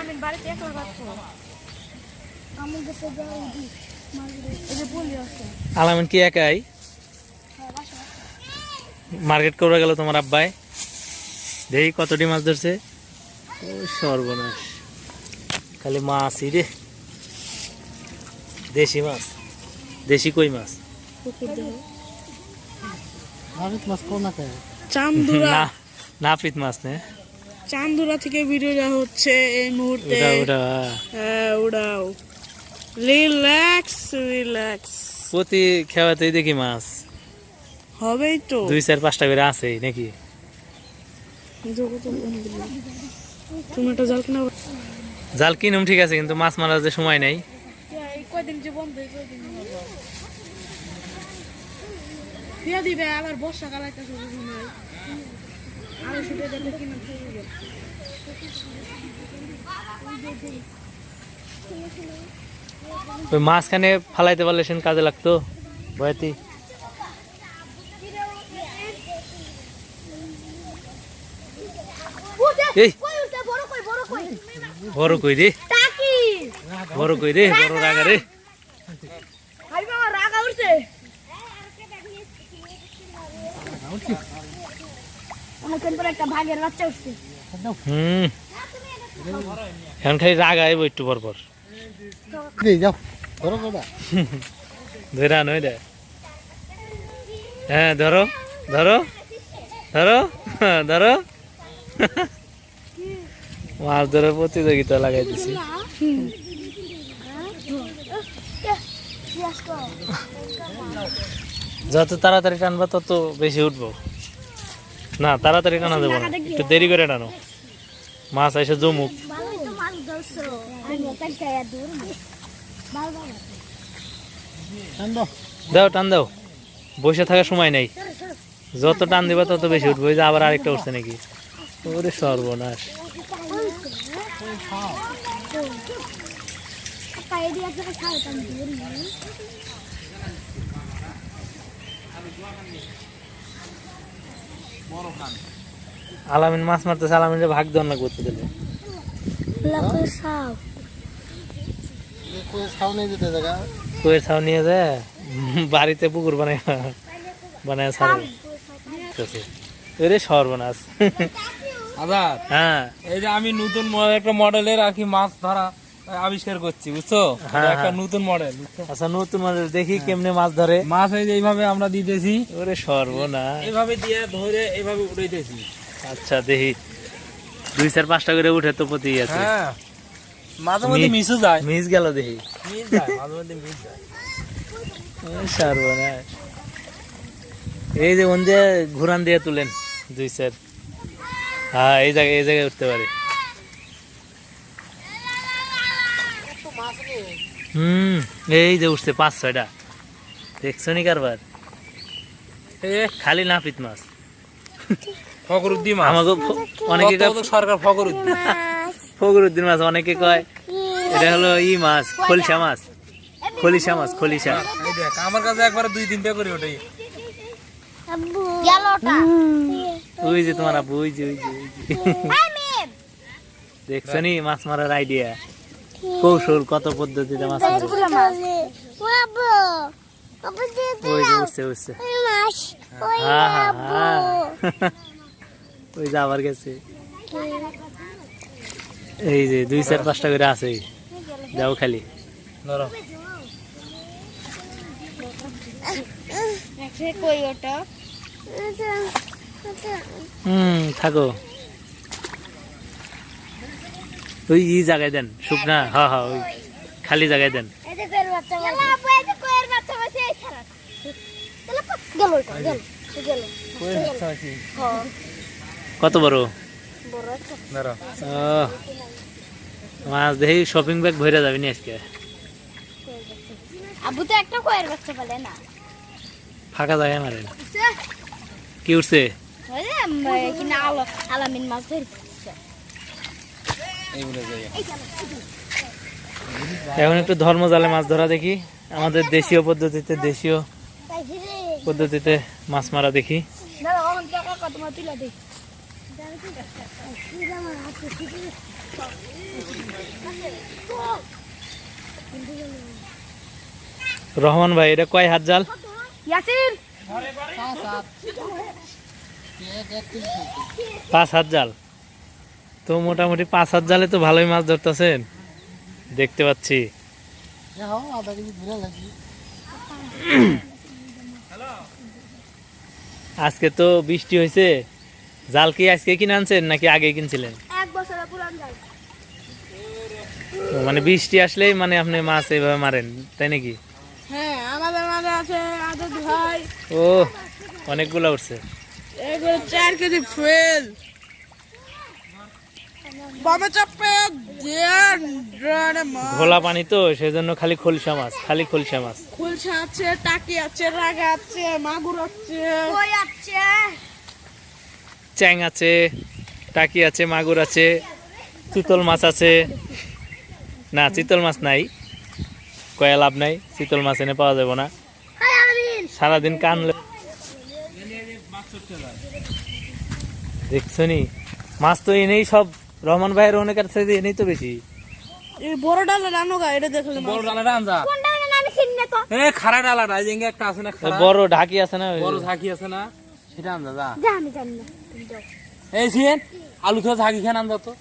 আলামিন বাড়িতে একলা রাখতো আমার কাছে যাও দি এই যে বলি আছে আলামিন কি একাই মার্কেট করে গেল তোমার আব্বাই দেখি কতটি মাছ ধরছে ও সর্বনাশ খালি মাছই রে দেশি মাছ দেশি কই মাছ চান্দুরা না নাপিত মাছ নে চান্দুরা থেকে ভিডিওটা হচ্ছে এই মুহূর্তে ওটা উড়াও রিল্যাক্স রিল্যাক্স প্রতি খেওয়াতেই দেখি মাছ হবেই তো 2-4-5টা করে আছে নাকি তুমি একটা জাল কিনা জাল কিনুম ঠিক আছে কিন্তু মাছ মারার যে সময় নাই কয়দিন যে বন্ধ দিয়ে দিবে আবার বর্ষাকাল একটা সময় আরো ছুটে যাবে কিনা ওই মাছখানে ফালাইতে পারলে সেন কাজে লাগতো বয়াতি এই বড় কই রে বড় কই রে বড় রাগা রে এখন খালি রাগ আইব একটু পর পর ধরে আনো দে হ্যাঁ ধরো ধরো ধরো ধরো মাছ ধরার প্রতিযোগিতা লাগাই দিছি যত তাড়াতাড়ি টানবা তত বেশি উঠবো না তাড়াতাড়ি টানা দেবো না একটু দেরি করে টানো মাছ এসে জমুক দাও টান দাও বসে থাকার সময় নেই যত টান দিবা তত বেশি উঠবো যে আবার আরেকটা উঠছে নাকি ওরে সর্বনাশ আলামিন মাছ মারতেছে আলামিন ভাগ দেন না করতে দিলে কোয়ের ছাউ নিয়ে যায় বাড়িতে পুকুর বানায় বানায় ছাড়ে সর্বনাশ হ্যাঁ এই যে আমি নতুন একটা মডেলের আর কি মাছ ধরা আবিষ্কার করছি বুঝছো একটা নতুন মডেল আচ্ছা নতুন মডেল দেখি কেমনে মাছ ধরে মাছ এই যে এইভাবে আমরা দিতেছি ওরে সর্বনাশ এইভাবে দিয়ে ধরে এইভাবে উঠাইতেছি আচ্ছা দেখি 2-4-5টা করে উঠে তো প্রতি আছে হ্যাঁ মাঝে মধ্যে মিসও যায় মিস গেল দেখি মিস যায় মাঝে মধ্যে মিস যায় সর্বনাশ এই যে ওন দিয়ে ঘুরান দিয়ে তুলেন 2-4 হ্যাঁ এই জায়গায় উঠতে পারে এই যে উঠছে 5-6টা দেখছো নি কারবার খালি নাপিত মাছ ফকরুদ্দিন মাছ আমাকে অনেকে সরকার ফকরুদ্দিন ফকরুদ্দিন মাছ অনেকে কয় এটা হলো ই মাছ খলিশা মাছ খলিশা মাছ খলিশা এই দেখ আমার কাছে একবার 2-3টা করে ওঠে ওই যে তোমার আব্বু ওই যে দেখছো নি মাছ মারার আইডিয়া কৌশল কত পদ্ধতিতে মাছ মারে ওই যে উঠছে উঠছে হ্যাঁ হ্যাঁ হ্যাঁ ওই যে আবার গেছে এই যে 2-4-5টা করে আছে যাও খালি ধরো থাকো ওই ই জায়গায় দেন শুকনা হ্যাঁ হ্যাঁ ওই খালি জায়গায় দেন কত বড় ধরো মাছ দেখি শপিং ব্যাগ ভরে যাবি নি আজকে আবু তো একটা কয়ের বাচ্চা পালে না ফাঁকা জায়গায় মারেন কি উঠছে আলামিন মাছ এখন একটু ধর্ম জালে মাছ ধরা দেখি আমাদের দেশীয় পদ্ধতিতে মাছ মারা দেখি রহমান ভাই এটা কয় হাত জাল? ইয়াসিন 5 হাত জাল। তো মোটামুটি 5 হাত জালে তো ভালোই মাছ ধরতেছেন দেখতে পাচ্ছি। আজকে তো বৃষ্টি হয়েছে, জাল কি আজকে কিনে আনছেন নাকি আগে কিনছিলেন? 1 বছরের পুরান জাল। ও, মানে বৃষ্টি আসলেই মানে আপনি মাছ এইভাবে মারেন তাই নাকি? হ্যাঁ, আমাদের মাঝে আছে আদত ভাই। ও অনেকগুলো উঠছে। এগুলো 4 কেজি ফেল। বামে চাপে ড্রানে মাছ। ঘোলা পানি তো সেজন্য খালি খলসা মাছ, খালি খলসা মাছ। খুলছা আছে, টাকি আছে, রাগা আছে, মাগুর আছে, কই আছে, চ্যাং আছে, টাকি আছে, মাগুর আছে, চিতল মাছ আছে। না চিতল মাছ নাই, কয়া লাভ নাই, চিতল মাছ এনে পাওয়া যাবে না। সারাদিন কানলে দেখছো নি মাছ তো এনেই সব রহমান ভাইয়ের অনেক কাছে এনেই তো বেশি। এই বড় ডালা রানো গা এটা দেখলে বড় ডালাটা আনজা। কোন ডালা আমি চিনি না তো। এ খাড়া ডালাটা এই যে একটা আছে না খাড়া বড় ঢাকি আছে না, ওই বড় ঝাঁকি আছে না সেটা আনজা যা। আমি জানি না। এই সিন আলু তো ঝাঁকি খান আনজা তো।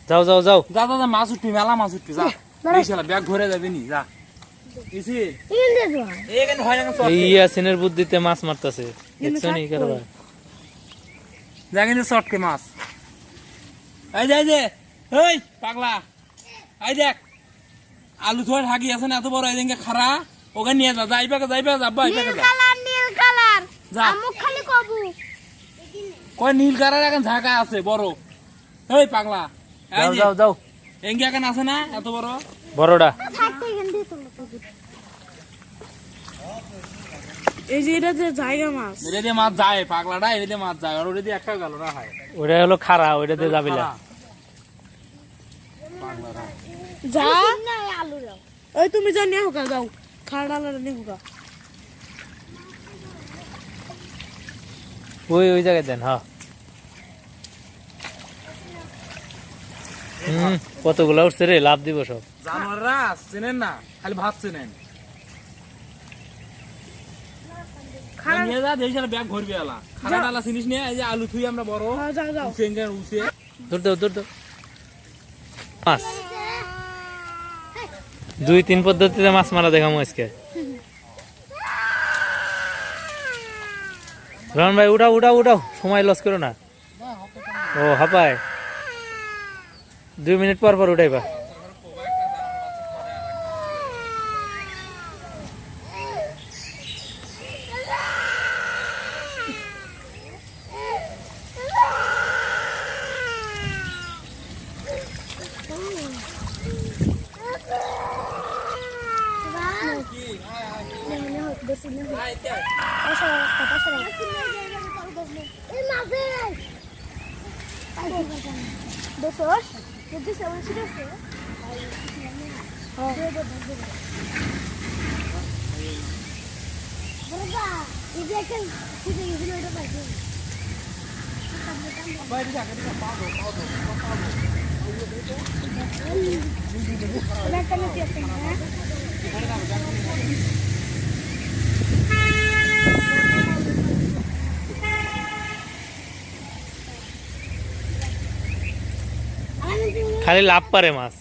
যাও যাও যাও। যা যা যা মাছ উঠবি মেলা মাছ উঠবি যা। এই শালা ব্যাগ ভরে যাবে নি যা। ইসি এখানে হয় না এই ইয়াসিনের বুদ্ধিতে মাছ মারতেছে দেখছো নি কারবার। যা কিন্তু চটকে মাছ। এই যে এই পাগলা এই দেখ আলু থোয়ার ঝাঁকি আছে না এত বড় এই যে খাড়া ওখানে নিয়ে যা যাইবা যাব্বা আইবা যা। নীল কালার যা আমুক খালি কবু। কয় নীল কালার এখন ঝাঁকা আছে বড়। এই পাগলা এই যাও যে যাও যাও। এঙ্গি এখন আছে না এত বড় বড়টা থাকতে এখান দিয়ে তোলো। এই যে এটা যে জায়গা মাছ। এটা দিয়ে মাছ যায় পাগলাটা এটা দিয়ে মাছ যায় আর ওটা দিয়ে একটা গেল না হয় ওটা হলো খাড়া, ওইটাতে যাবি না। পাগলাটা যা না আলু দাও। ওই তুমি যা নিয়ে হোকা যাও, খাড়া ডালা নিয়ে হোকা। ওই জায়গায় দেন। হ্যাঁ কতগুলো উঠছে রে, লাভ দিব সব। জানোয়াররা চেনেন না খালি ভাত চেনেন। নিয়ে যা দেই ব্যাগ ভরবি আলা খাড়া ডালা চিনিস নিয়ে এই যে আলু থুই আমরা বড় হ্যাঁ যাও যাও। উঠে দূর দাও দূর দাও। মাছ 2-3 পদ্ধতিতে মাছ মারা দেখাবো আজকে। রহমান ভাই উঠাও উঠাও উঠাও, সময় লস করো না। ও হাপায় 2 মিনিট পর পর উঠাইবা। খালি লাভ পারে মাছ,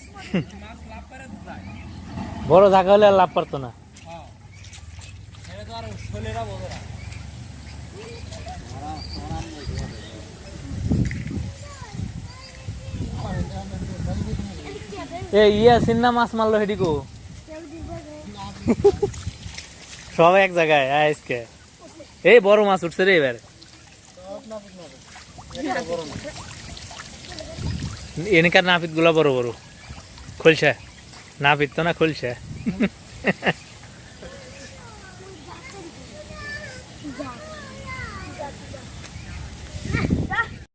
বড় জায়গা হলে আর লাভ পারতো না। সিন্না মাছ মারলো হেডিকো সব এক জায়গায় আজকে। এই বড় মাছ উঠছে রে এবার। এনকার নাপিত গুলা বড় বড়, খোলসা নাপিত তো না খোলসা।